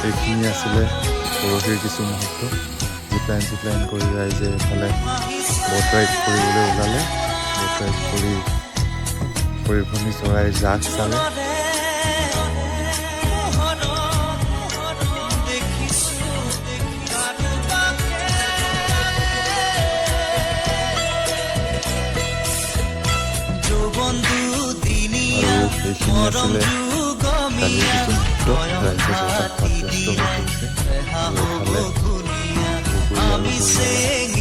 এইখিনি আছিলে পৰহিৰ কিছু মুহূৰ্ত জিপ্লাইন কৰি ৰাইজে এফালে বট ৰাইড কৰিবলৈ ওলালে। বট ৰাইড কৰি পৰিভ্ৰমী চৰাইৰ জাক চালে। আৰু সেইখিনি আছিলে কালিৰ কিছু মুহূৰ্ত ৰাইজে বতাহ ব্যস্ত হৈ পৰিছে আৰু এফালে বগৰী আৰু পৰিয়ালে